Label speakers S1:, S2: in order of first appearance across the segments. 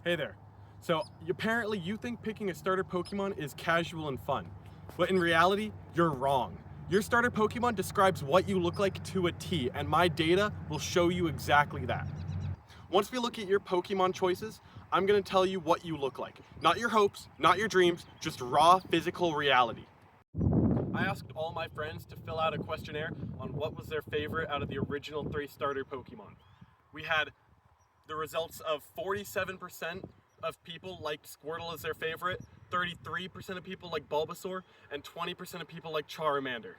S1: Hey there. So apparently you think picking a starter Pokemon is casual and fun, but in reality, you're wrong. Your starter Pokemon describes what you look like to a T, and my data will show you exactly that. Once we look at your Pokemon choices, I'm gonna tell you what you look like. Not your hopes, not your dreams, just raw physical reality. I asked all my friends to fill out a questionnaire on what was their favorite out of the original 3 starter Pokemon. We had the results of 47% of people liked Squirtle as their favorite, 33% of people like Bulbasaur, and 20% of people like Charmander.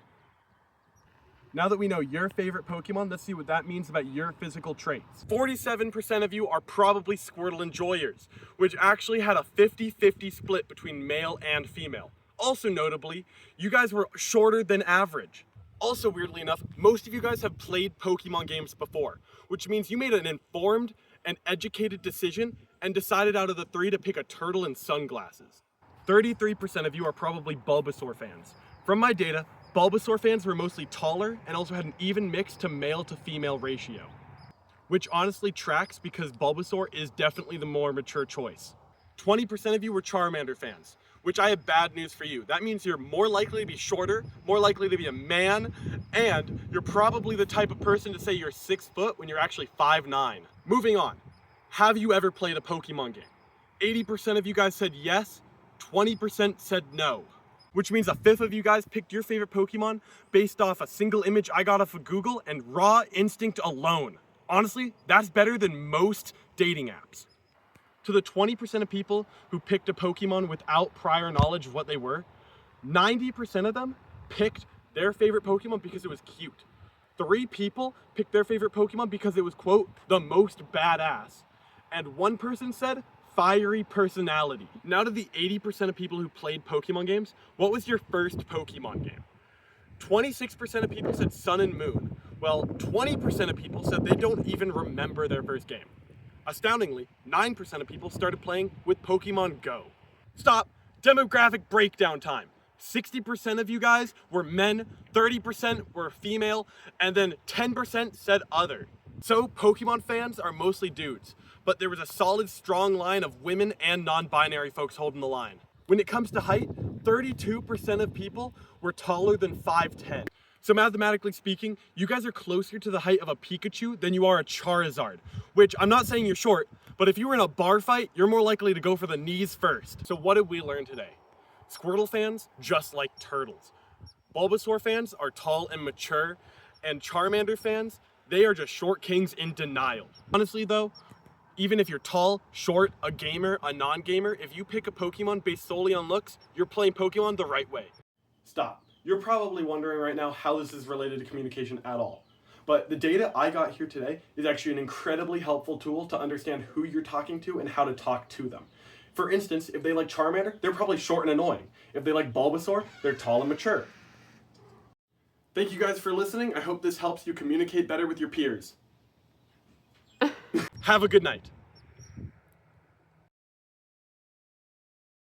S1: Now that we know your favorite Pokemon, let's see what that means about your physical traits. 47% of you are probably Squirtle enjoyers, which actually had a 50-50 split between male and female. Also notably, you guys were shorter than average. Also weirdly enough, most of you guys have played Pokemon games before, which means you made an informed and educated decision and decided out of the 3 to pick a turtle and sunglasses. 33% of you are probably Bulbasaur fans. From my data, Bulbasaur fans were mostly taller and also had an even mix to male to female ratio, which honestly tracks because Bulbasaur is definitely the more mature choice. 20% of you were Charmander fans, which I have bad news for you. That means you're more likely to be shorter, more likely to be a man, and you're probably the type of person to say you're 6 foot when you're actually 5'9". Moving on, have you ever played a Pokemon game? 80% of you guys said yes, 20% said no, which means a fifth of you guys picked your favorite Pokemon based off a single image I got off of Google and raw instinct alone. Honestly, that's better than most dating apps. To the 20% of people who picked a Pokemon without prior knowledge of what they were, 90% of them picked their favorite Pokemon because it was cute. 3 people picked their favorite Pokemon because it was, quote, the most badass. And 1 person said, fiery personality. Now to the 80% of people who played Pokemon games, what was your first Pokemon game? 26% of people said Sun and Moon. Well, 20% of people said they don't even remember their first game. Astoundingly, 9% of people started playing with Pokemon Go. Stop! Demographic breakdown time. 60% of you guys were men, 30% were female, and then 10% said other. So Pokemon fans are mostly dudes, but there was a solid, strong line of women and non-binary folks holding the line. When it comes to height, 32% of people were taller than 5'10". So mathematically speaking, you guys are closer to the height of a Pikachu than you are a Charizard, which I'm not saying you're short, but if you were in a bar fight, you're more likely to go for the knees first. So what did we learn today? Squirtle fans just like turtles. Bulbasaur fans are tall and mature, and Charmander fans, they are just short kings in denial. Honestly though, even if you're tall, short, a gamer, a non-gamer, if you pick a Pokemon based solely on looks, you're playing Pokemon the right way. Stop. You're probably wondering right now how this is related to communication at all. But the data I got here today is actually an incredibly helpful tool to understand who you're talking to and how to talk to them. For instance, if they like Charmander, they're probably short and annoying. If they like Bulbasaur, they're tall and mature. Thank you guys for listening. I hope this helps you communicate better with your peers. Have a good night.